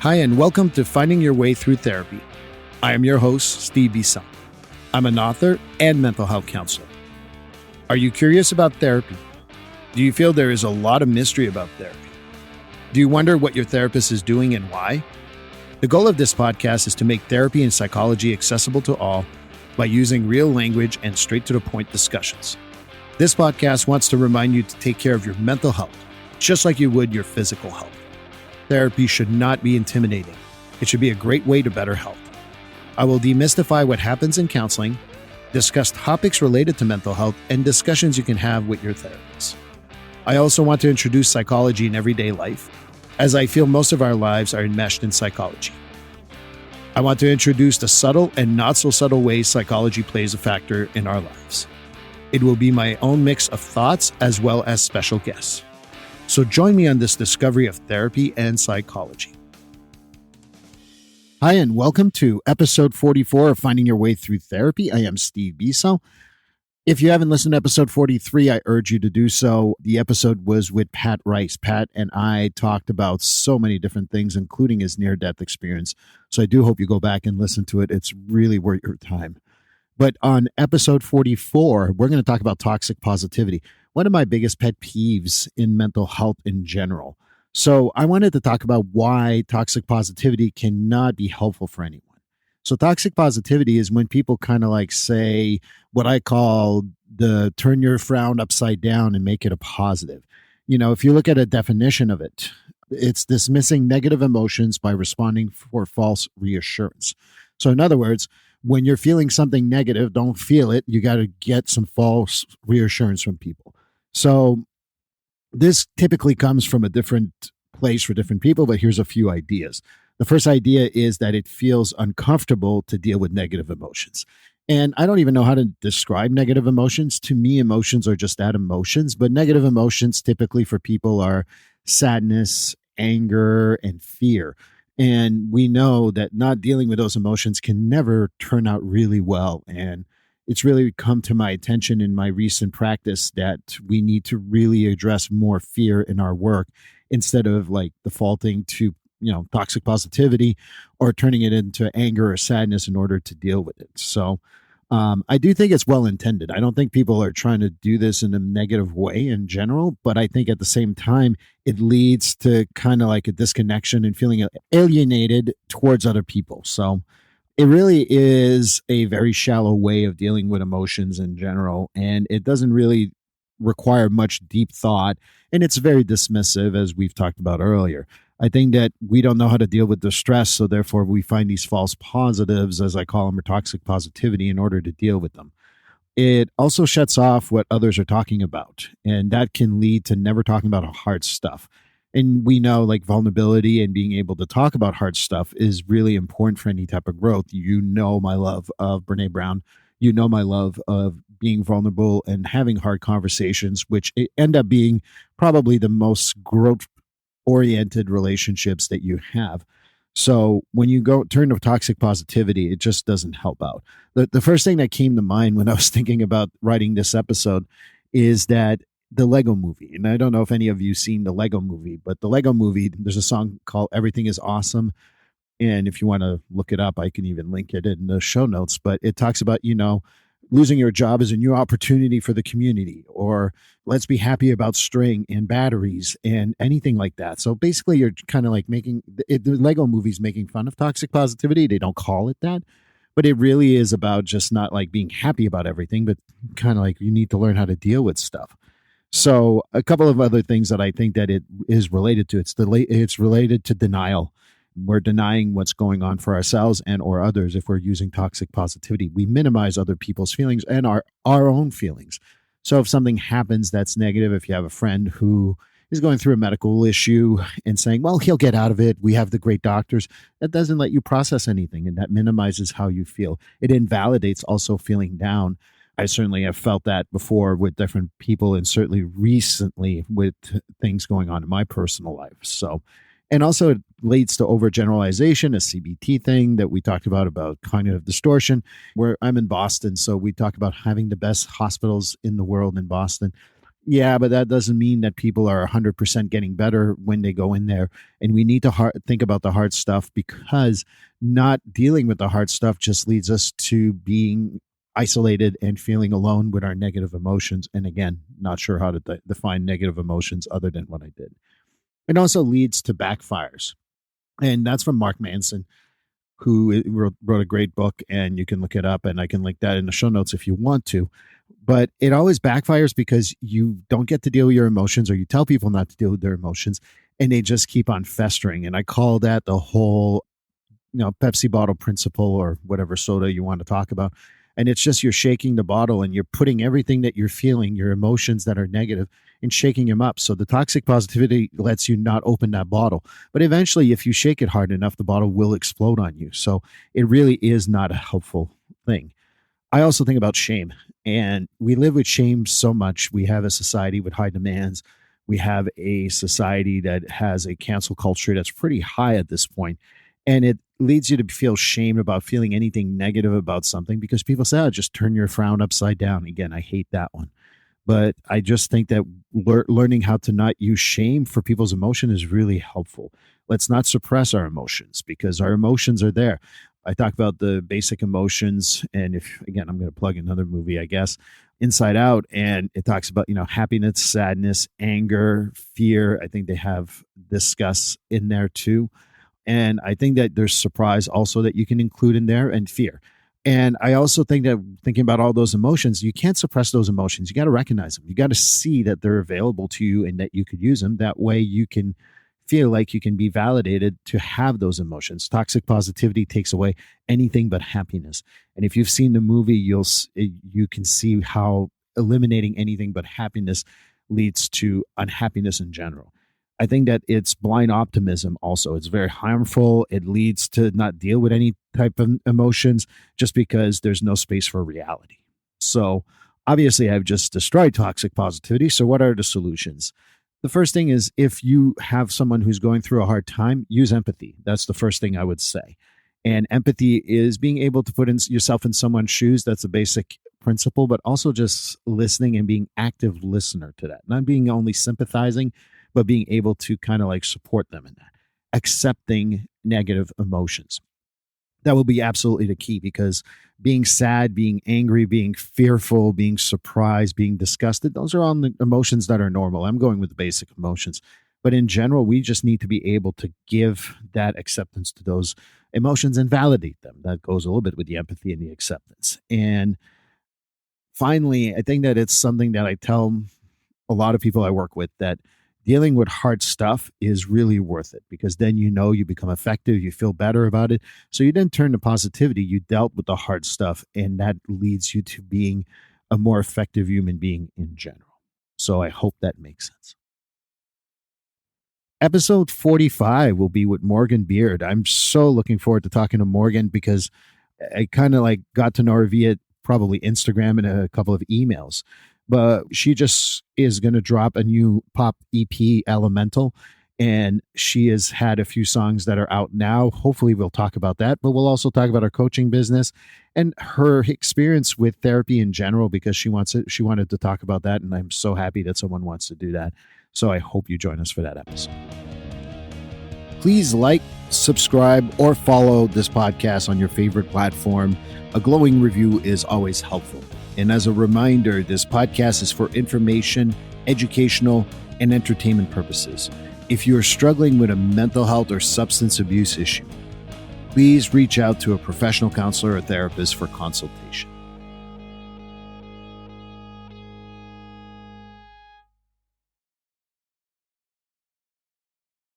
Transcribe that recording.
Hi, and welcome to Finding Your Way Through Therapy. I am your host, Steve Bissell. I'm an author and mental health counselor. Are you curious about therapy? Do you feel there is a lot of mystery about therapy? Do you wonder what your therapist is doing and why? The goal of this podcast is to make therapy and psychology accessible to all by using real language and straight-to-the-point discussions. This podcast wants to remind you to take care of your mental health, just like you would your physical health. Therapy should not be intimidating. It should be a great way to better health. I will demystify what happens in counseling, discuss topics related to mental health, and discussions you can have with your therapist. I also want to introduce psychology in everyday life, as I feel most of our lives are enmeshed in psychology. I want to introduce the subtle and not so subtle ways psychology plays a factor in our lives. It will be my own mix of thoughts as well as special guests. So join me on this discovery of therapy and psychology. Hi, and welcome to episode 44 of Finding Your Way Through Therapy. I am Steve Bissell. If you haven't listened to episode 43, I urge you to do so. The episode was with Pat Rice. Pat and I talked about so many different things, including his near-death experience. So I do hope you go back and listen to it. It's really worth your time. But on episode 44, we're going to talk about toxic positivity, one of my biggest pet peeves in mental health in general. So I wanted to talk about why toxic positivity cannot be helpful for anyone. So toxic positivity is when people kind of like say what I call the turn your frown upside down and make it a positive. You know, if you look at a definition of it, it's dismissing negative emotions by responding for false reassurance. So in other words, when you're feeling something negative, don't feel it. You got to get some false reassurance from people. So this typically comes from a different place for different people, but here's a few ideas. The first idea is that it feels uncomfortable to deal with negative emotions. And I don't even know how to describe negative emotions. To me, emotions are just that, emotions, but negative emotions typically for people are sadness, anger, and fear. And we know that not dealing with those emotions can never turn out really well. And it's really come to my attention in my recent practice that we need to really address more fear in our work instead of like defaulting to toxic positivity or turning it into anger or sadness in order to deal with it. So I do think it's well intended. I don't think people are trying to do this in a negative way in general, but I think at the same time, it leads to kind of like a disconnection and feeling alienated towards other people. So it really is a very shallow way of dealing with emotions in general, and it doesn't really require much deep thought, and it's very dismissive, as we've talked about earlier. I think that we don't know how to deal with the stress, so therefore we find these false positives, as I call them, or toxic positivity, in order to deal with them. It also shuts off what others are talking about, and that can lead to never talking about hard stuff. And we know like vulnerability and being able to talk about hard stuff is really important for any type of growth. You know my love of Brene Brown. You know my love of being vulnerable and having hard conversations, which end up being probably the most growth-oriented relationships that you have. So when you turn to toxic positivity, it just doesn't help out. The first thing that came to mind when I was thinking about writing this episode is that the Lego movie, and I don't know if any of you seen the Lego movie, but the Lego movie, there's a song called Everything is Awesome. And if you want to look it up, I can even link it in the show notes, but it talks about, losing your job is a new opportunity for the community, or let's be happy about string and batteries and anything like that. So basically you're kind of like the Lego movie's making fun of toxic positivity. They don't call it that, but it really is about just not like being happy about everything, but kind of like you need to learn how to deal with stuff. So a couple of other things that I think that it is related to, it's related to denial. We're denying what's going on for ourselves and or others. If we're using toxic positivity, we minimize other people's feelings and our own feelings. So if something happens that's negative, if you have a friend who is going through a medical issue and saying, well, he'll get out of it, we have the great doctors, that doesn't let you process anything, and that minimizes how you feel. It invalidates also feeling down. I certainly have felt that before with different people, and certainly recently with things going on in my personal life. So, and also it leads to overgeneralization, a CBT thing that we talked about cognitive distortion, where I'm in Boston. So we talk about having the best hospitals in the world in Boston. Yeah, but that doesn't mean that people are 100% getting better when they go in there. And we need to think about the hard stuff, because not dealing with the hard stuff just leads us to being isolated and feeling alone with our negative emotions. And again, not sure how to define negative emotions other than what I did. It also leads to backfires. And that's from Mark Manson, who wrote a great book, and you can look it up, and I can link that in the show notes if you want to. But it always backfires because you don't get to deal with your emotions, or you tell people not to deal with their emotions, and they just keep on festering. And I call that the whole, Pepsi bottle principle, or whatever soda you want to talk about. And it's just, you're shaking the bottle and you're putting everything that you're feeling, your emotions that are negative, and shaking them up. So the toxic positivity lets you not open that bottle. But eventually, if you shake it hard enough, the bottle will explode on you. So it really is not a helpful thing. I also think about shame, and we live with shame so much. We have a society with high demands. We have a society that has a cancel culture that's pretty high at this point. And it leads you to feel shame about feeling anything negative about something, because people say, oh, just turn your frown upside down. Again, I hate that one. But I just think that learning how to not use shame for people's emotion is really helpful. Let's not suppress our emotions, because our emotions are there. I talk about the basic emotions. And if, again, I'm going to plug another movie, I guess, Inside Out. And it talks about, happiness, sadness, anger, fear. I think they have disgust in there too. And I think that there's surprise also that you can include in there, and fear. And I also think that thinking about all those emotions, you can't suppress those emotions. You got to recognize them. You got to see that they're available to you and that you could use them. That way you can feel like you can be validated to have those emotions. Toxic positivity takes away anything but happiness. And if you've seen the movie, you can see how eliminating anything but happiness leads to unhappiness in general. I think that it's blind optimism also. It's very harmful. It leads to not deal with any type of emotions just because there's no space for reality. So obviously I've just destroyed toxic positivity. So what are the solutions? The first thing is, if you have someone who's going through a hard time, use empathy. That's the first thing I would say. And empathy is being able to put yourself in someone's shoes. That's a basic principle, but also just listening and being active listener to that. Not being only sympathizing, but being able to kind of like support them in that. Accepting negative emotions. That will be absolutely the key, because being sad, being angry, being fearful, being surprised, being disgusted, those are all the emotions that are normal. I'm going with the basic emotions. But in general, we just need to be able to give that acceptance to those emotions and validate them. That goes a little bit with the empathy and the acceptance. And finally, I think that it's something that I tell a lot of people I work with, that dealing with hard stuff is really worth it, because then you become effective, you feel better about it. So you didn't turn to positivity, you dealt with the hard stuff, and that leads you to being a more effective human being in general. So I hope that makes sense. Episode 45 will be with Morgan Beard. I'm so looking forward to talking to Morgan, because I kind of like got to know her via probably Instagram and a couple of emails. But she just is going to drop a new pop EP, Elemental, and she has had a few songs that are out now. Hopefully we'll talk about that, but we'll also talk about her coaching business and her experience with therapy in general, because she wanted to talk about that, and I'm so happy that someone wants to do that. So I hope you join us for that episode. Please like, subscribe, or follow this podcast on your favorite platform. A glowing review is always helpful. And as a reminder, this podcast is for information, educational, and entertainment purposes. If you are struggling with a mental health or substance abuse issue, please reach out to a professional counselor or therapist for consultation.